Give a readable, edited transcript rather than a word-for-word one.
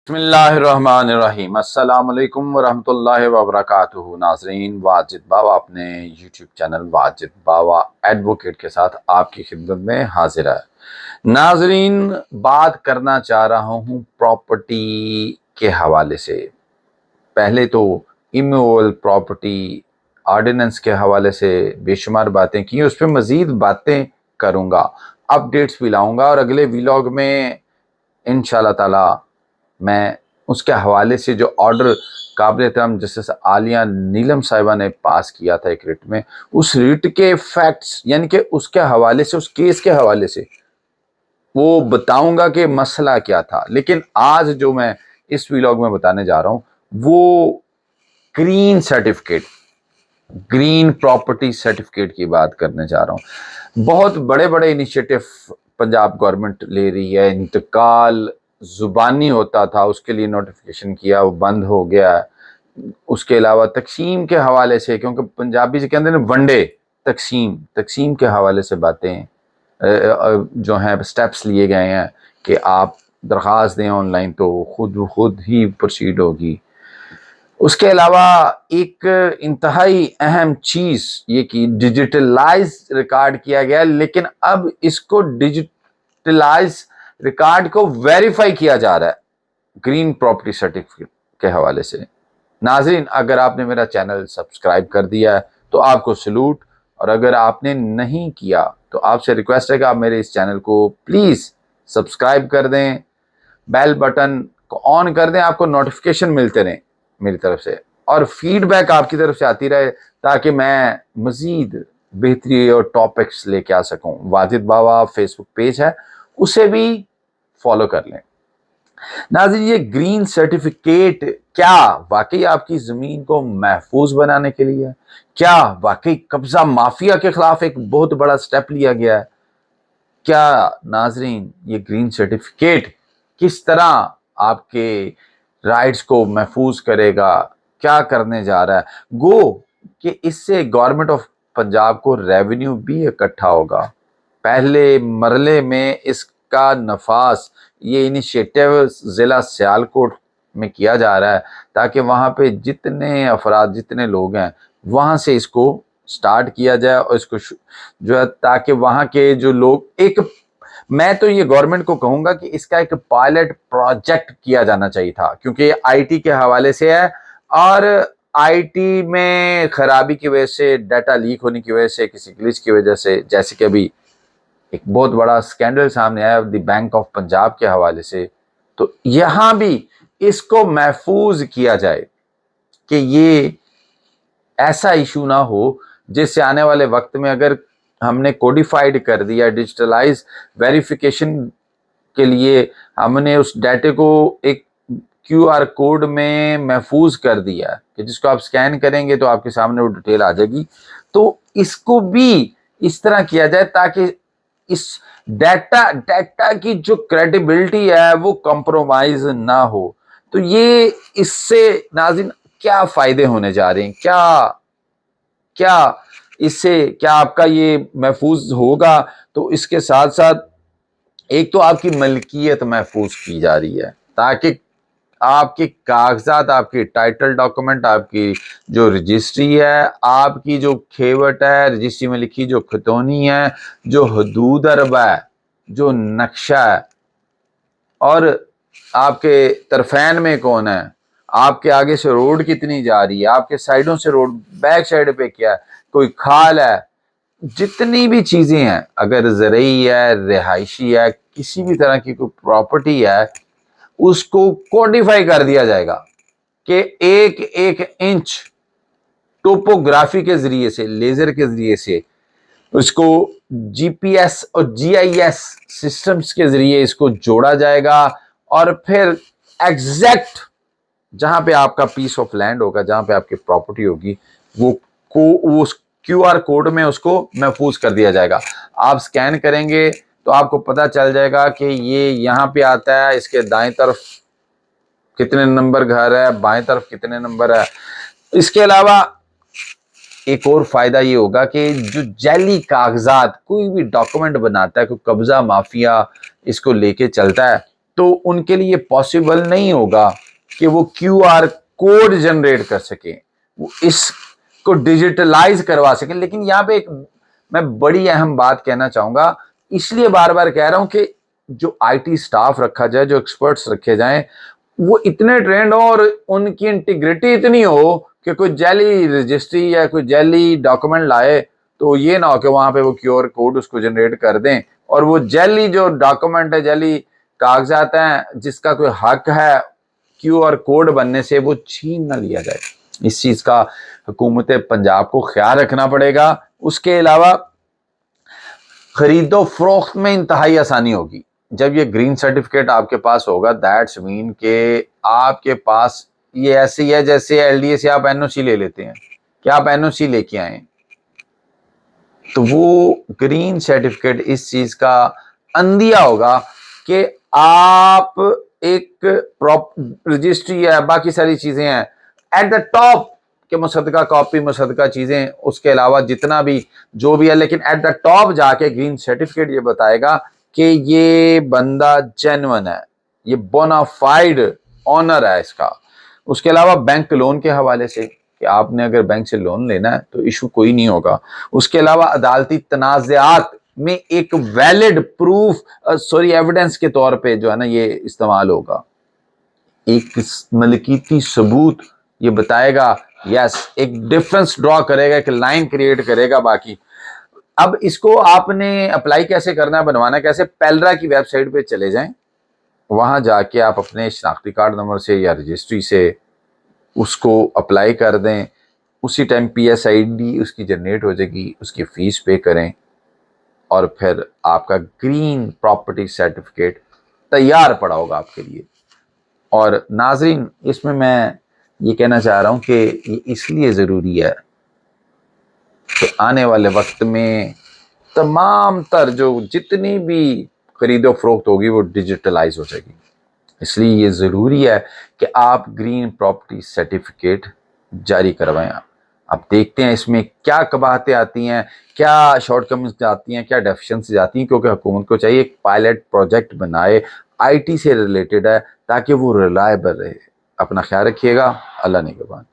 بسم اللہ الرحمن الرحیم۔ السلام علیکم ورحمۃ اللہ وبرکاتہ۔ ناظرین، واجد باوا اپنے یوٹیوب چینل واجد باوا ایڈوکیٹ کے ساتھ آپ کی خدمت میں حاضر ہے۔ ناظرین، بات کرنا چاہ رہا ہوں پراپرٹی کے حوالے سے۔ پہلے تو ایموول پراپرٹی آرڈیننس کے حوالے سے بے شمار باتیں کی، اس پہ مزید باتیں کروں گا، اپڈیٹس بھی لاؤں گا، اور اگلے ویلاگ میں انشاءاللہ تعالی میں اس کے حوالے سے جو آرڈر قابل احترام جسٹس عالیہ نیلم صاحبہ نے پاس کیا تھا ایک ریٹ میں، اس ریٹ کے فیکٹس یعنی کہ اس کے حوالے سے، اس کیس کے حوالے سے وہ بتاؤں گا کہ مسئلہ کیا تھا۔ لیکن آج جو میں اس ویلاگ میں بتانے جا رہا ہوں وہ green certificate, green property certificate کی بات کرنے جا رہا ہوں۔ بہت بڑے بڑے انیشیٹو پنجاب گورنمنٹ لے رہی ہے۔ انتقال زبانی ہوتا تھا، اس کے لیے نوٹیفیکیشن کیا، وہ بند ہو گیا ہے۔ اس کے علاوہ تقسیم کے حوالے سے، کیونکہ پنجابی سے کہتے ہیں ون ڈے تقسیم کے حوالے سے باتیں جو ہیں سٹیپس لیے گئے ہیں کہ آپ درخواست دیں آن لائن تو خود ہی پروسیڈ ہوگی۔ اس کے علاوہ ایک انتہائی اہم چیز یہ کہ ڈیجیٹلائز ریکارڈ کیا گیا، لیکن اب اس کو ڈیجیٹلائز ریکارڈ کو ویریفائی کیا جا رہا ہے گرین پراپرٹی سرٹیفکیٹ کے حوالے سے۔ ناظرین، اگر آپ نے میرا چینل سبسکرائب کر دیا ہے تو آپ کو سلوٹ، اور اگر آپ نے نہیں کیا تو آپ سے ریکویسٹ ہے کہ آپ میرے اس چینل کو پلیز سبسکرائب کر دیں، بیل بٹن کو آن کر دیں، آپ کو نوٹیفیکیشن ملتے رہیں میری طرف سے، اور فیڈ بیک آپ کی طرف سے آتی رہے تاکہ میں مزید بہتری اور ٹاپکس لے کے آ سکوں۔ واجد باوا فیس بک پیج ہے، اسے بھی فالو کر لیں۔ ناظرین، یہ گرین سرٹیفکیٹ کیا واقعی آپ کی زمین کو محفوظ بنانے کے لیے ہے؟ کیا واقعی قبضہ مافیا کے خلاف ایک بہت بڑا سٹیپ لیا گیا ہے؟ کیا ناظرین یہ گرین سرٹیفکیٹ کس طرح آپ کے رائٹس کو محفوظ کرے گا؟ کیا کرنے جا رہا ہے؟ گو کہ اس سے گورنمنٹ آف پنجاب کو ریونیو بھی اکٹھا ہوگا۔ پہلے مرحلے میں اس کا نفاذ یہ انیشیٹو ضلع سیالکوٹ میں کیا جا رہا ہے تاکہ وہاں پہ جتنے افراد، جتنے لوگ ہیں، وہاں سے اس کو سٹارٹ کیا جائے، اور اس کو جو ہے تاکہ وہاں کے جو لوگ میں تو یہ گورنمنٹ کو کہوں گا کہ اس کا ایک پائلٹ پروجیکٹ کیا جانا چاہیے تھا، کیونکہ یہ آئی ٹی کے حوالے سے ہے، اور آئی ٹی میں خرابی کی وجہ سے، ڈیٹا لیک ہونے کی وجہ سے، کسی گلچ کی وجہ سے، جیسے کہ ابھی ایک بہت بڑا سکینڈل سامنے آیا دی بینک آف پنجاب کے حوالے سے، تو یہاں بھی اس کو محفوظ کیا جائے کہ یہ ایسا ایشو نہ ہو جس سے آنے والے وقت میں اگر ہم نے کوڈیفائیڈ کر دیا، ڈیجیٹلائز ویریفیکیشن کے لیے ہم نے اس ڈیٹے کو ایک کیو آر کوڈ میں محفوظ کر دیا کہ جس کو آپ سکین کریں گے تو آپ کے سامنے وہ ڈیٹیل آ جائے گی، تو اس کو بھی اس طرح کیا جائے تاکہ اس ڈیٹا کی جو کریڈیبلٹی ہے وہ کمپرومائز نہ ہو۔ تو یہ اس سے ناظرین کیا فائدے ہونے جا رہے ہیں؟ کیا اس سے کیا آپ کا یہ محفوظ ہوگا؟ تو اس کے ساتھ ساتھ ایک تو آپ کی ملکیت محفوظ کی جا رہی ہے تاکہ آپ کے کاغذات، آپ کی ٹائٹل ڈاکومنٹ، آپ کی جو رجسٹری ہے، آپ کی جو کھیوٹ ہے، رجسٹری میں لکھی جو کھتونی ہے، جو حدود عرب ہے، جو نقشہ ہے، اور آپ کے طرفین میں کون ہے، آپ کے آگے سے روڈ کتنی جا رہی ہے، آپ کے سائیڈوں سے روڈ، بیک سائیڈ پہ کیا ہے، کوئی کھال ہے، جتنی بھی چیزیں ہیں، اگر زرعی ہے، رہائشی ہے، کسی بھی طرح کی کوئی پراپرٹی ہے، اس کو کوڈیفائی کر دیا جائے گا کہ ایک ایک انچ ٹوپوگرافی کے ذریعے سے، لیزر کے ذریعے سے اس کو جی پی ایس اور جی آئی ایس سسٹمز کے ذریعے اس کو جوڑا جائے گا، اور پھر ایگزیکٹ جہاں پہ آپ کا پیس آف لینڈ ہوگا، جہاں پہ آپ کی پراپرٹی ہوگی، وہ کیو آر کوڈ میں اس کو محفوظ کر دیا جائے گا۔ آپ سکین کریں گے تو آپ کو پتہ چل جائے گا کہ یہ یہاں پہ آتا ہے، اس کے دائیں طرف کتنے نمبر گھر ہے، بائیں طرف کتنے نمبر ہے۔ اس کے علاوہ ایک اور فائدہ یہ ہوگا کہ جو جعلی کاغذات کوئی بھی ڈاکومنٹ بناتا ہے، کوئی قبضہ مافیا اس کو لے کے چلتا ہے، تو ان کے لیے پاسبل نہیں ہوگا کہ وہ کیو آر کوڈ جنریٹ کر سکیں، وہ اس کو ڈیجیٹلائز کروا سکیں۔ لیکن یہاں پہ ایک میں بڑی اہم بات کہنا چاہوں گا، اس لیے بار بار کہہ رہا ہوں کہ جو آئی ٹی سٹاف رکھا جائے، جو ایکسپرٹس رکھے جائیں، وہ اتنے ٹرینڈ ہوں اور ان کی انٹیگریٹی اتنی ہو کہ کوئی جعلی رجسٹری یا کوئی جعلی ڈاکومنٹ لائے تو یہ نہ ہو کہ وہاں پہ وہ کیو آر کوڈ اس کو جنریٹ کر دیں، اور وہ جعلی جو ڈاکومنٹ ہے، جعلی کاغذات ہیں، جس کا کوئی حق ہے کیو آر کوڈ بننے سے، وہ چھین نہ لیا جائے۔ اس چیز کا حکومت پنجاب کو خیال رکھنا پڑے گا۔ اس کے علاوہ خرید و فروخت میں انتہائی آسانی ہوگی جب یہ گرین سرٹیفکیٹ آپ کے پاس ہوگا۔ دیٹس مین کہ آپ کے پاس یہ ایسے ہی ہے جیسے ایل ڈی اے سے آپ این او سی لے لیتے ہیں کہ آپ این او سی لے کے آئیں، تو وہ گرین سرٹیفکیٹ اس چیز کا اندیا ہوگا کہ آپ ایک رجسٹری ہے، باقی ساری چیزیں ہیں ایٹ دا ٹاپ کہ مصدقہ کاپی، مصدقہ چیزیں، اس کے علاوہ جتنا بھی جو بھی ہے، لیکن ایٹ دا ٹاپ جا کے گرین سرٹیفکیٹ یہ بتائے گا کہ یہ بندہ جینون ہے، یہ بونافائیڈ آنر ہے اس کا۔ اس کے علاوہ بینک لون کے حوالے سے کہ آپ نے اگر بینک سے لون لینا ہے تو ایشو کوئی نہیں ہوگا۔ اس کے علاوہ عدالتی تنازعات میں ایک ویلڈ پروف ایویڈنس کے طور پہ جو ہے نا یہ استعمال ہوگا، ایک ملکیتی ثبوت یہ بتائے گا، یس ایک ڈفرنس ڈرا کرے گا، ایک لائن کریٹ کرے گا۔ باقی اب اس کو آپ نے اپلائی کیسے کرنا ہے، بنوانا کیسے؟ پیلرا کی ویب سائٹ پہ چلے جائیں، وہاں جا کے آپ اپنے شناختی کارڈ نمبر سے یا رجسٹری سے اس کو اپلائی کر دیں، اسی time P S I D اس کی جنریٹ ہو جائے گی، اس کی فیس پے کریں، اور پھر آپ کا گرین پراپرٹی سرٹیفکیٹ تیار پڑا ہوگا آپ کے لیے۔ اور ناظرین، اس میں یہ کہنا چاہ رہا ہوں کہ یہ اس لیے ضروری ہے کہ آنے والے وقت میں تمام تر جو جتنی بھی خرید و فروخت ہوگی وہ ڈیجیٹلائز ہو جائے گی، اس لیے یہ ضروری ہے کہ آپ گرین پراپرٹی سرٹیفکیٹ جاری کروائیں۔ اب دیکھتے ہیں اس میں کیا قباحتیں آتی ہیں، کیا شارٹ کمنگز آتی ہیں، کیا ڈیفیشنسی آتی ہیں، کیونکہ حکومت کو چاہیے ایک پائلٹ پروجیکٹ بنائے، آئی ٹی سے ریلیٹڈ ہے، تاکہ وہ ریلائبل رہے۔ اپنا خیال رکھیے گا، اللہ نگہبان۔